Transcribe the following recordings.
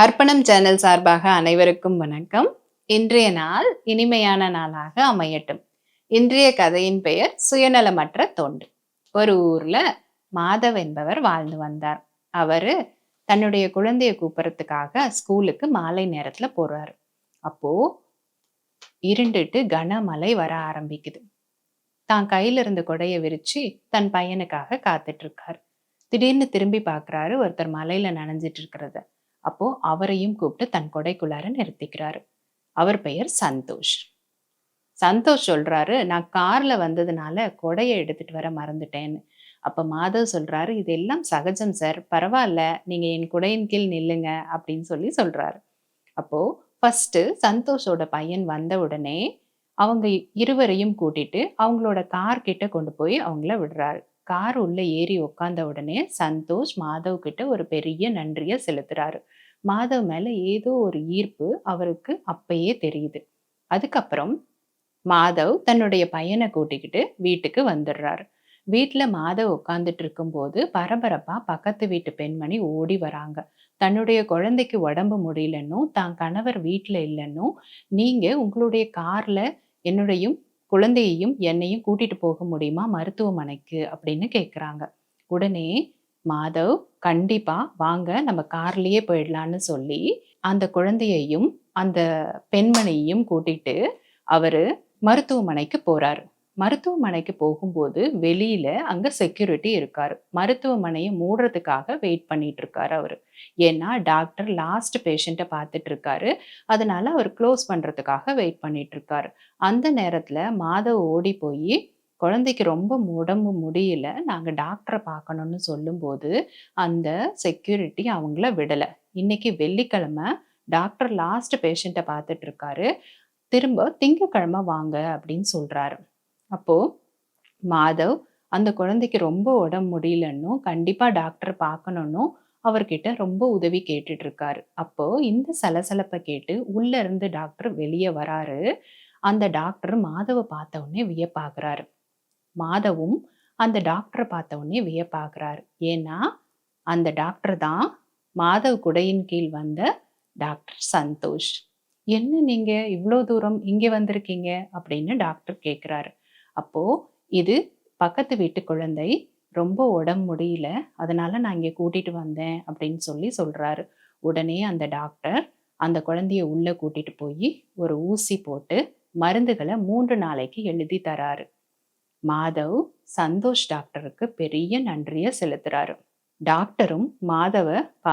அர்ப்பணம் சேனல் சார்பாக அனைவருக்கும் வணக்கம். இன்றைய நாள் இனிமையான நாளாக அமையட்டும். இன்றைய கதையின் பெயர் சுயநலமற்ற தொண்டு. ஒரு ஊர்ல மாதவ் என்பவர் வாழ்ந்து வந்தார். அவரு தன்னுடைய குழந்தைய கூப்பிடறதுக்காக ஸ்கூலுக்கு மாலை நேரத்துல போறாரு. அப்போ இருண்டுட்டு கனமழை வர ஆரம்பிக்குது. தான் கையில இருந்த கொடைய விரிச்சு தன் பையனுக்காக காத்துட்டு இருக்காரு. திடீர்னு திரும்பி பார்க்குறாரு ஒருத்தர் மழையில நனைஞ்சிட்டு இருக்கிறத. அப்போ அவரையும் கூப்பிட்டு தன் கொடைக்குள்ளார நிறுத்திக்கிறாரு. அவர் பெயர் சந்தோஷ். சந்தோஷ் சொல்றாரு, நான் கார்ல வந்ததுனால கொடைய எடுத்துட்டு வர மறந்துட்டேன்னு. அப்ப மாதவ் சொல்றாரு, இதெல்லாம் சகஜம் சார். பரவால்ல. நீங்க என் குடையின் கீழ் நில்லுங்க அப்படின்னு சொல்லி சொல்றாரு. அப்போ ஃபர்ஸ்ட்டு சந்தோஷோட பையன் வந்த உடனே அவங்க இருவரையும் கூட்டிட்டு அவங்களோட கார் கிட்ட கொண்டு போய் அவங்கள விடுறாரு. கார் உள்ள ஏறி உட்கார்ந்த உடனே சந்தோஷ் மாதவ் கிட்ட ஒரு பெரிய நன்றிய செலுத்துறாரு. மாதவ் மேல ஏதோ ஒரு ஈர்ப்பு அவருக்கு அப்பயே தெரியுது. அதுக்கப்புறம் மாதவ் தன்னுடைய பையன கூட்டிக்கிட்டு வீட்டுக்கு வந்துடுறாரு. வீட்ல மாதவ் உட்கார்ந்துட்டு இருக்கும்போது பரபரப்பா பக்கத்து வீட்டு பெண்மணி ஓடி வராங்க. தன்னுடைய குழந்தைக்கு உடம்பு முடியலன்னும், தான் கணவர் வீட்ல இல்லன்னும், நீங்க உங்களுடைய கார்ல என்னுடையும் குழந்தையையும் என்னையும் கூட்டிட்டு போக முடியுமா மருத்துவமனைக்கு அப்படின்னு கேட்குறாங்க. உடனே மாதவ் கண்டிப்பா வாங்க நம்ம கார்லயே போயிடலான்னு சொல்லி அந்த குழந்தையையும் அந்த பெண்மணியையும் கூட்டிட்டு அவரு மருத்துவமனைக்கு போறாரு. மருத்துவமனைக்கு போகும்போது வெளியில அங்க செக்யூரிட்டி இருக்காரு. மருத்துவமனைய மூடுறதுக்காக வெயிட் பண்ணிட்டு இருக்காரு அவரு. ஏன்னா டாக்டர் லாஸ்ட் பேஷண்ட்ட பார்த்துட்டு இருக்காரு. அதனால அவர் க்ளோஸ் பண்றதுக்காக வெயிட் பண்ணிட்டு இருக்காரு. அந்த நேரத்துல மாதவ் ஓடி போயி, குழந்தைக்கு ரொம்ப உடம்பு முடியல. நாங்க டாக்டர பார்க்கணும்னு சொல்லும்போது, அந்த செக்யூரிட்டி அவங்கள விடல. இன்னைக்கு வெள்ளிக்கிழமை டாக்டர் லாஸ்ட் பேஷண்ட்ட பார்த்துட்டு இருக்காரு. திரும்ப திங்கட்கிழமை வாங்க அப்படின்னு சொல்றாரு. அப்போ மாதவ் அந்த குழந்தைக்கு ரொம்ப உடம்பு முடியலன்னும், கண்டிப்பா டாக்டர் பார்க்கணும்னும் அவர்கிட்ட ரொம்ப உதவி கேட்டுட்டு இருக்காரு. அப்போ இந்த சலசலப்ப கேட்டு உள்ள இருந்து டாக்டர் வெளிய வராரு. அந்த டாக்டர் மாதவ பார்த்த உடனே வியப்பாகுறாரு. மாதவும் அந்த டாக்டர பார்த்த உடனே வியப்பாகுறாரு. ஏன்னா, அந்த டாக்டர் தான் மாதவ் குடையின் கீழ் வந்த டாக்டர் சந்தோஷ். "என்ன நீங்க இவ்ளோ தூரம் இங்க வந்திருக்கீங்க?" அப்படின்னு டாக்டர் கேட்குறாரு. அப்போ, "இது பக்கத்து வீட்டு குழந்தை. ரொம்ப உடம்பு முடியல. அதனால நான் இங்க கூட்டிட்டு வந்தேன்." அப்படின்னு சொல்லி சொல்றாரு. உடனே அந்த டாக்டர் அந்த குழந்தைய உள்ள கூட்டிட்டு போயி ஒரு ஊசி போட்டு மருந்துகள 3 நாளைக்கு எழுதி தராரு. மாதவ் சந்தோஷ் டாக்டருக்கு பெரிய நன்றிய செலுத்துறாரு. டாக்டரும் மாதவ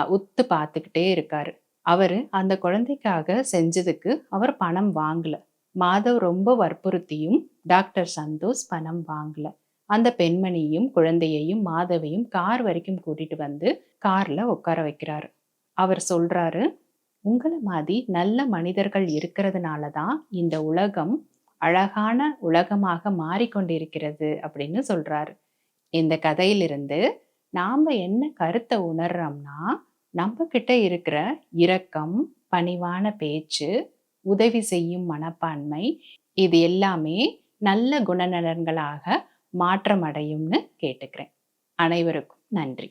உத்து பார்த்துக்கிட்டே இருக்காரு. அவரு அந்த குழந்தைக்காக செஞ்சதுக்கு அவர் பணம் வாங்கல. மாதவ் ரொம்ப வற்புறுத்தியும் டாக்டர் சந்தோஷ் பணம் வாங்கல. அந்த பெண்மணியையும், குழந்தையையும், மாதவையும் கார் வரைக்கும் கூட்டிட்டு வந்து கார்ல உட்கார வைக்கிறாரு. அவர் சொல்றாரு, "உங்கள மாதி நல்ல மனிதர்கள் இருக்கிறதுனால தான் இந்த உலகம் அழகான உலகமாக மாறிக்கொண்டிருக்கிறது." அப்படின்னு சொல்றாரு. இந்த கதையிலிருந்து நாம என்ன கருத்த உணர்றோம்னா, நம்ம கிட்ட இருக்கிற இரக்கம், பணிவான பேச்சு, உதவி செய்யும் மனப்பான்மை, இது எல்லாமே நல்ல குணநலன்களாக மாற்றமடையும்னு கேட்டுக்கிறேன். அனைவருக்கும் நன்றி.